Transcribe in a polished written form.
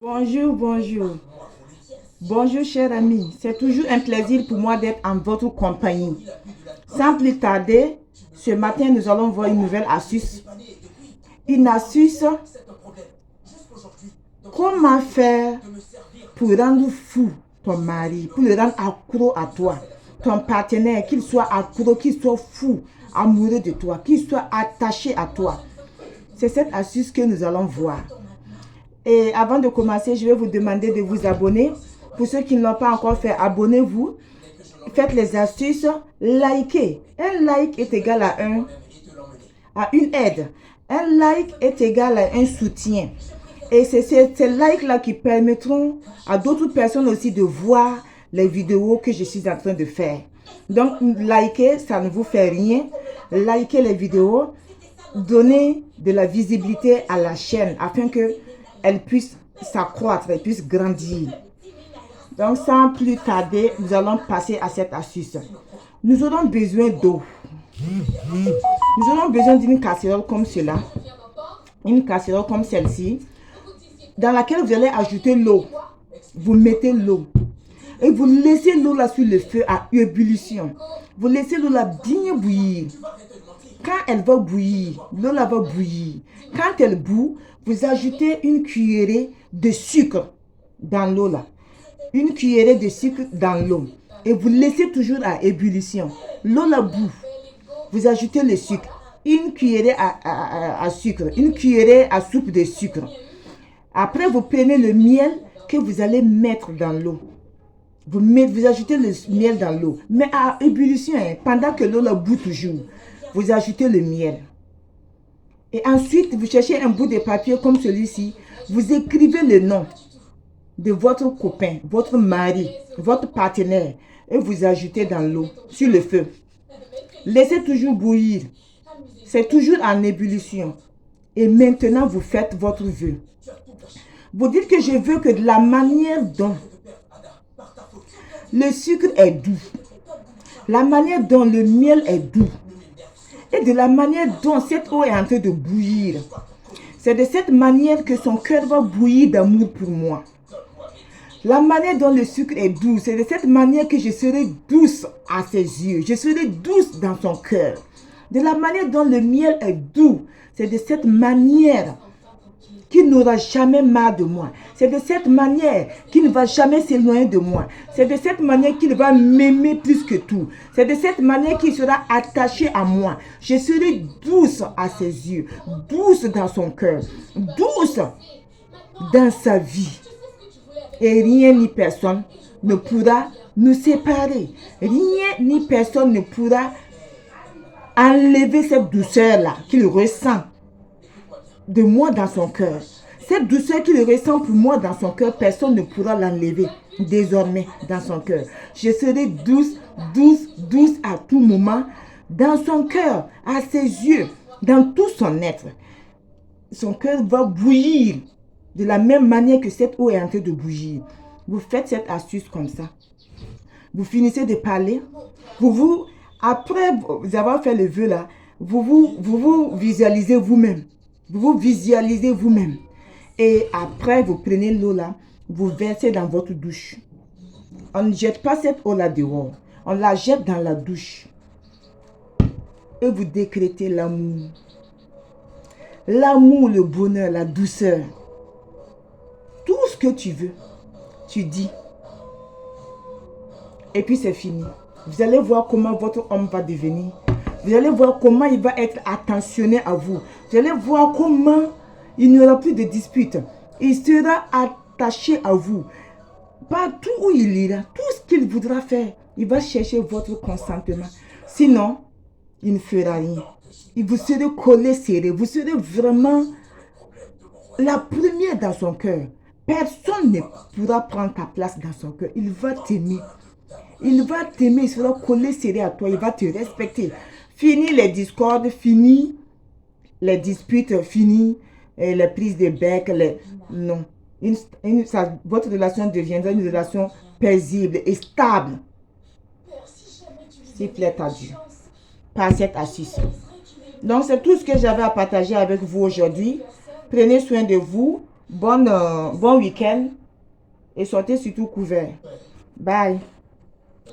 Bonjour, bonjour. Bonjour, cher ami. C'est toujours un plaisir pour moi d'être en votre compagnie. Sans plus tarder, ce matin, nous allons voir une nouvelle astuce. Une astuce, comment faire pour rendre fou ton mari, pour le rendre accro à toi. Ton partenaire, qu'il soit accro, qu'il soit fou, amoureux de toi, qu'il soit attaché à toi. C'est cette astuce que nous allons voir. Et avant de commencer, je vais vous demander de vous abonner. Pour ceux qui ne l'ont pas encore fait, abonnez-vous. Faites les astuces, likez. Un like est égal à une aide. Un like est égal à un soutien. Et c'est ces likes-là qui permettront à d'autres personnes aussi de voir les vidéos que je suis en train de faire. Donc, likez, ça ne vous fait rien. Likez les vidéos. Donnez de la visibilité à la chaîne afin qu'elle puisse s'accroître, elle puisse grandir. Donc, sans plus tarder, nous allons passer à cette astuce. Nous aurons besoin d'eau. Nous aurons besoin d'une casserole comme cela. Une casserole comme celle-ci, dans laquelle vous allez ajouter l'eau. Vous mettez l'eau. Et vous laissez l'eau là sur le feu à ébullition. Vous laissez l'eau là bien bouillir. Quand elle va bouillir, l'eau là va bouillir. Quand elle bout, vous ajoutez une cuillerée de sucre dans l'eau là. Une cuillerée de sucre dans l'eau. Et vous laissez toujours à ébullition. L'eau là bout. Vous ajoutez le sucre. Une cuillerée à sucre. Une cuillerée à soupe de sucre. Après, vous prenez le miel que vous allez mettre dans l'eau. Vous ajoutez le miel dans l'eau. Mais à ébullition, pendant que l'eau là bout toujours. Vous ajoutez le miel. Et ensuite, vous cherchez un bout de papier comme celui-ci. Vous écrivez le nom de votre copain, votre mari, votre partenaire. Et vous ajoutez dans l'eau, sur le feu. Laissez toujours bouillir. C'est toujours en ébullition. Et maintenant, vous faites votre vœu. Vous dites que je veux que de la manière dont le sucre est doux, la manière dont le miel est doux, et de la manière dont cette eau est en train de bouillir. C'est de cette manière que son cœur va bouillir d'amour pour moi. La manière dont le sucre est doux, c'est de cette manière que je serai douce à ses yeux. Je serai douce dans son cœur. De la manière dont le miel est doux, c'est de cette manière qu'il n'aura jamais marre de moi. C'est de cette manière qu'il ne va jamais s'éloigner de moi. C'est de cette manière qu'il va m'aimer plus que tout. C'est de cette manière qu'il sera attaché à moi. Je serai douce à ses yeux, douce dans son cœur, douce dans sa vie. Et rien ni personne ne pourra nous séparer. Rien ni personne ne pourra enlever cette douceur-là qu'il ressent de moi dans son cœur. Cette douceur qu'il ressent pour moi dans son cœur, personne ne pourra l'enlever désormais dans son cœur. Je serai douce, douce, douce à tout moment dans son cœur, à ses yeux, dans tout son être. Son cœur va bouillir de la même manière que cette eau est en train de bouillir. Vous faites cette astuce comme ça. Vous finissez de parler. Après avoir fait le vœu là, vous visualisez vous-même. Vous visualisez vous-même. Et après, vous prenez l'eau là, vous versez dans votre douche. On ne jette pas cette eau là dehors. On la jette dans la douche. Et vous décrétez l'amour. L'amour, le bonheur, la douceur. Tout ce que tu veux, tu dis. Et puis c'est fini. Vous allez voir comment votre homme va devenir. Vous allez voir comment il va être attentionné à vous. Vous allez voir comment il n'y aura plus de disputes. Il sera attaché à vous. Partout où il ira, tout ce qu'il voudra faire, il va chercher votre consentement. Sinon, il ne fera rien. Il vous serez collé serré. Vous serez vraiment la première dans son cœur. Personne ne pourra prendre ta place dans son cœur. Il va t'aimer. Il va t'aimer. Il sera collé serré à toi. Il va te respecter. Fini les discordes, fini les disputes, fini les prises de bec. Non. Votre relation deviendra une relation paisible et stable. S'il plaît à Dieu. Par cette astuce. Donc, c'est tout ce que j'avais à partager avec vous aujourd'hui. Prenez soin de vous. Bon week-end et sortez surtout couvert. Bye.